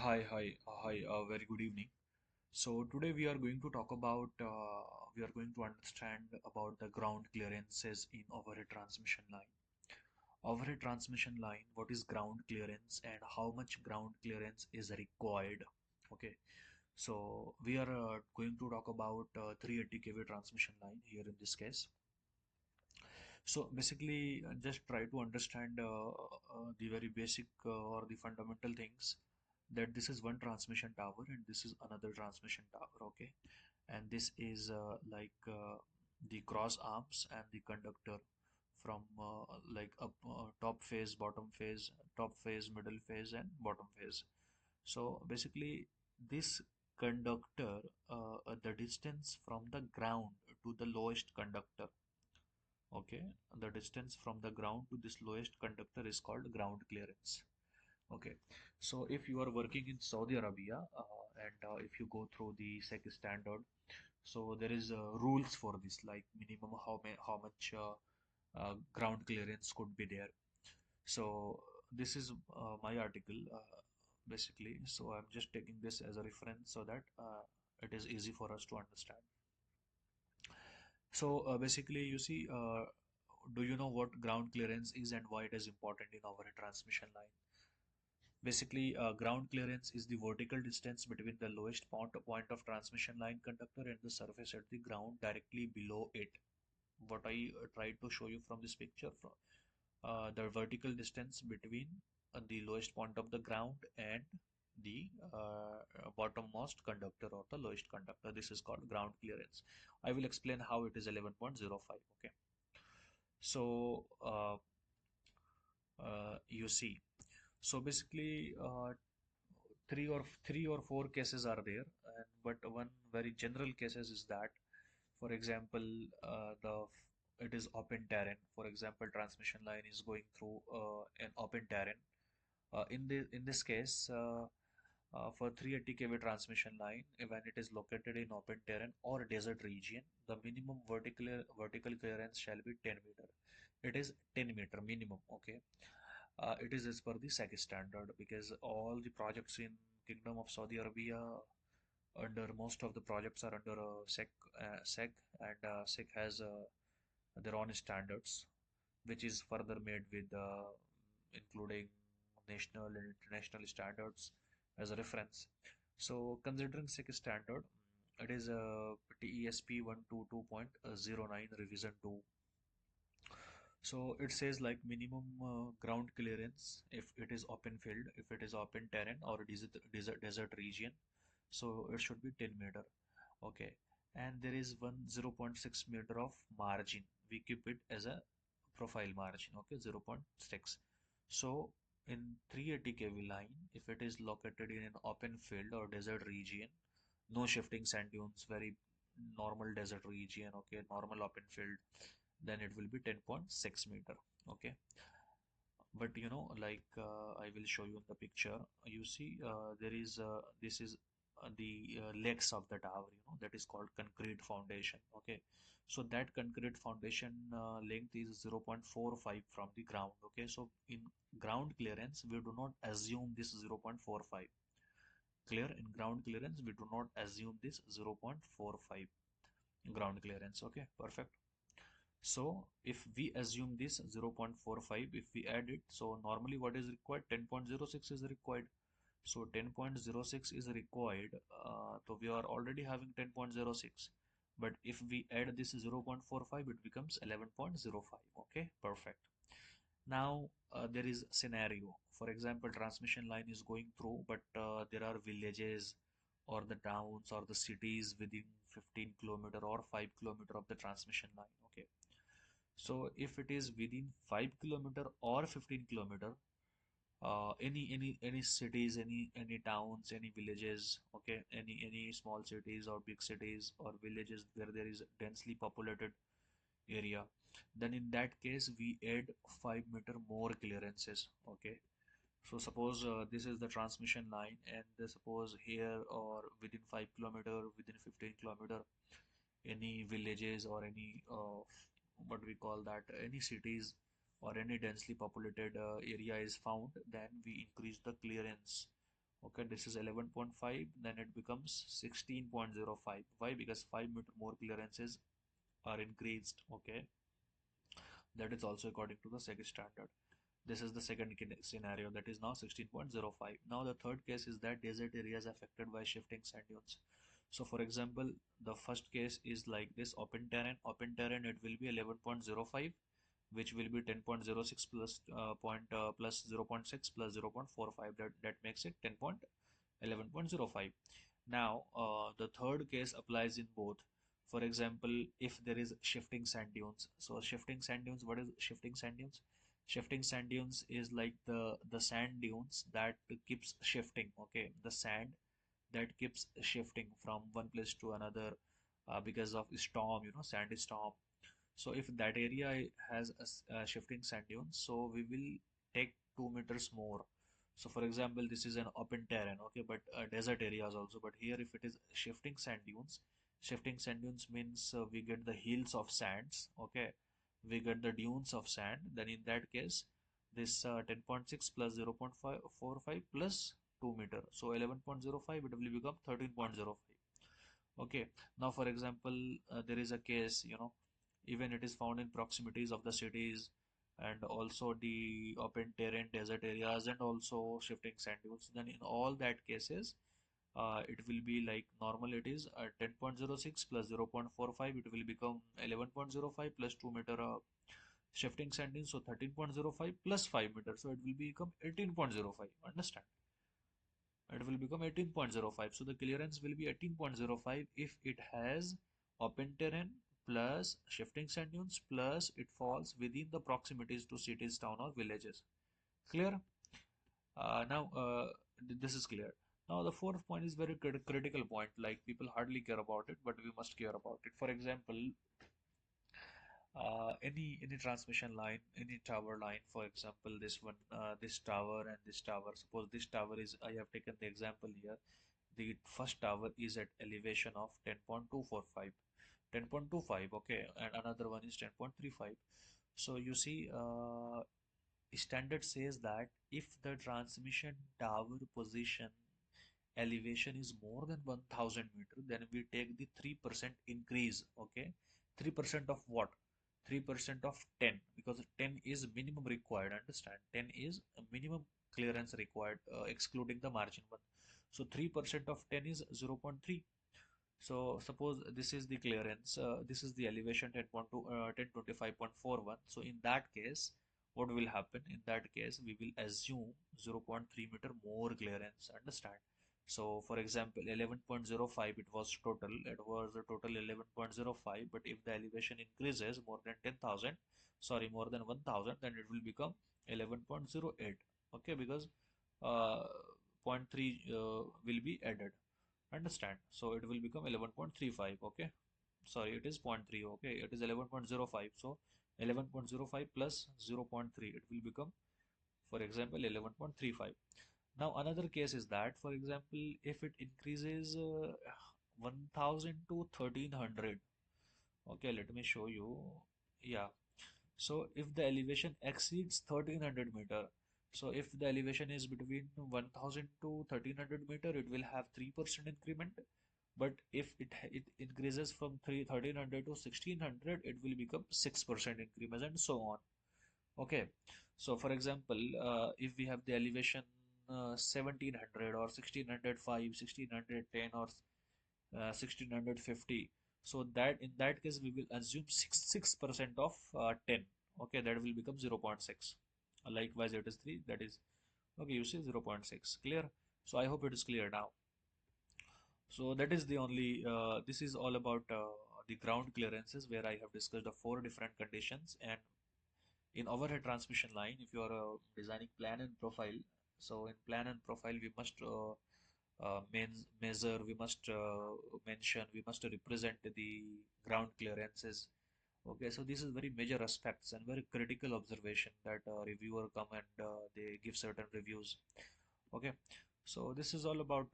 Very good evening. So today we are going to talk about, we are going to understand about the ground clearances in overhead transmission line. Overhead transmission line, what is ground clearance and how much ground clearance is required? Okay, so we are going to talk about 380 kV transmission line here in this case. So basically, just try to understand the very basic or the fundamental things that this is one transmission tower and this is another transmission tower. Okay, and this is the cross arms and the conductor from like up top phase, bottom phase, top phase, middle phase, and bottom phase. So basically, this conductor, the distance from the ground to the lowest conductor. Okay, the distance from the ground to this lowest conductor is called ground clearance. Okay, so if you are working in Saudi Arabia and if you go through the SEC standard, so there is rules for this, like minimum how much ground clearance could be there. So this is my article basically. So I'm just taking this as a reference so that it is easy for us to understand. So basically, you see, do you know what ground clearance is and why it is important in our transmission line? Basically, ground clearance is the vertical distance between the lowest point of transmission line conductor and the surface at the ground directly below it. What I tried to show you from this picture, from the vertical distance between the lowest point of the ground and the bottommost conductor or the lowest conductor. This is called ground clearance. I will explain how it is 11.05. Okay. So you see, so basically three or four cases are there, and but one very general cases is that, for example, the it is open terrain. For example, transmission line is going through an open terrain. In this case, for 380 kV transmission line, when it is located in open terrain or desert region, the minimum vertical clearance shall be 10 meter. It is 10 meter minimum. Okay, it is as per the SEC standard, because all the projects in Kingdom of Saudi Arabia, under most of the projects are under SEC, and SEC has their own standards, which is further made with including national and international standards as a reference. So considering SEC standard, it is TESP 122.09 revision 2. So it says like minimum ground clearance if it is open field, if it is open terrain or desert region. So it should be 10 meter. Okay. And there is one 0.6 meter of margin. We keep it as a profile margin. Okay. 0.6. So in 380 kV line, if it is located in an open field or desert region, no shifting sand dunes, very normal desert region, okay, normal open field, then it will be 10.6 meter. Okay, but like I will show you in the picture. You see, there is this is the legs of the tower, that is called concrete foundation. Okay, so that concrete foundation length is 0.45 from the ground. Okay, so in ground clearance we do not assume this 0.45. Clear? In ground clearance we do not assume this 0.45 ground clearance. Okay, perfect. So if we assume this 0.45, if we add it, so normally what is required? 10.06 is required. So 10.06 is required. So we are already having 10.06. But if we add this 0.45, it becomes 11.05. Okay, perfect. Now there is scenario. For example, transmission line is going through, but there are villages or the towns or the cities within 15 kilometer or 5 kilometer of the transmission line. Okay, so if it is within 5 kilometer or 15 kilometer, any cities, any towns, any villages, okay, any small cities or big cities or villages where there is densely populated area, then in that case we add 5 meter more clearances. Okay, so suppose this is the transmission line, and suppose here or within 5 kilometer, within 15 kilometer, any villages or any what we call that, any cities or any densely populated area is found, then we increase the clearance. Okay, this is 11.5, then it becomes 16.05. Why? Because 5 meter more clearances are increased. Okay, that is also according to the second standard. This is the second scenario, that is now 16.05. Now the third case is that desert areas affected by shifting sand dunes. So for example, the first case is like this: open terrain. Open terrain, it will be 11.05, which will be 10.06 plus plus 0.6 plus 0.45. That makes it 10.11.05. Now, the third case applies in both. For example, if there is shifting sand dunes. So shifting sand dunes, what is shifting sand dunes? Shifting sand dunes is like the sand dunes that keeps shifting. Okay, the sand that keeps shifting from one place to another because of storm. Sand storm. So if that area has a shifting sand dunes, so we will take 2 meters more. So for example, this is an open terrain, okay, but desert areas also. But here, if it is shifting sand dunes means we get the hills of sands, okay, we get the dunes of sand. Then in that case, this 10.6 plus 0.545 plus 2 meter. So 11.05, it will become 13.05. Okay, now for example, there is a case, even it is found in proximities of the cities and also the open terrain desert areas and also shifting sand dunes. Then in all that cases, it will be like normal it is 10.06 plus 0.45, it will become 11.05 plus 2 meter shifting sand dunes, so 13.05 plus 5 meters, so it will become 18.05. Understand? It will become 18.05. So the clearance will be 18.05 if it has open terrain plus shifting sand dunes plus it falls within the proximities to cities, town or villages. Clear? Now this is clear. Now the fourth point is very critical point. Like people hardly care about it, but we must care about it. For example, any transmission line, any tower line, for example, this one, this tower and this tower. Suppose this tower is, I have taken the example here. The first tower is at elevation of 10.245, 10.25, okay, and another one is 10.35. So you see, standard says that if the transmission tower position elevation is more than 1000 meter, then we take the 3% increase. Okay, 3% of what? 3% of 10, because 10 is minimum required. Understand, 10 is a minimum clearance required, excluding the margin one. So 3% of 10 is 0.3. So suppose this is the clearance, this is the elevation 10.2, 1025.41. So in that case, what will happen? In that case, we will assume 0.3 meter more clearance. Understand? So for example, 11.05, it was total. It was a total 11.05. But if the elevation increases more than 10,000, sorry, more than 1,000, then it will become 11.08. Okay, because uh, zero point 0.3 will be added. Understand? So it will become 11.35. Okay, sorry, it is zero point 0.3. Okay, it is 11.05. So 11.05 plus 0.3, it will become, for example, 11.35. Now another case is that, for example, if it increases 1000 to 1300. Okay, let me show you. Yeah, so if the elevation exceeds 1300 meter, so if the elevation is between 1000 to 1300 meter, it will have 3% increment. But if it increases from 1300 to 1600, it will become 6% increment and so on. Okay, so for example, if we have the elevation 1700 or 1605, 1610 or 1650, so that in that case we will assume 6% of 10. Okay, that will become 0.6. Likewise, it is 3, that is, okay, you see 0.6. Clear? So I hope it is clear now. So that is the only, this is all about the ground clearances, where I have discussed the 4 different conditions. And in overhead transmission line, if you are designing plan and profile, so in plan and profile we must measure, we must mention, we must represent the ground clearances. Okay, so this is very major aspects and very critical observation that reviewer come and they give certain reviews. Okay, so this is all about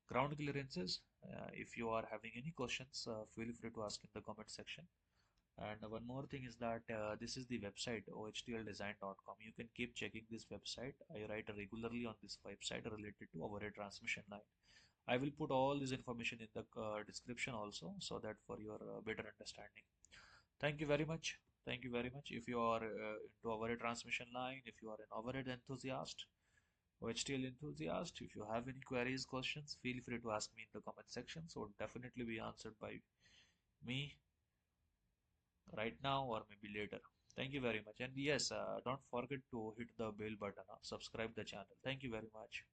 ground clearances. If you are having any questions, feel free to ask in the comment section. And one more thing is that this is the website ohtl.design.com. You can keep checking this website. I write regularly on this website related to overhead transmission line. I will put all this information in the description also, so that for your better understanding. Thank you very much. Thank you very much. If you are into overhead transmission line, if you are an overhead enthusiast, OHTL enthusiast, if you have any queries, questions, feel free to ask me in the comment section. So definitely be answered by me right now or maybe later. Thank you very much. And yes, don't forget to hit the bell button, subscribe the channel. Thank you very much.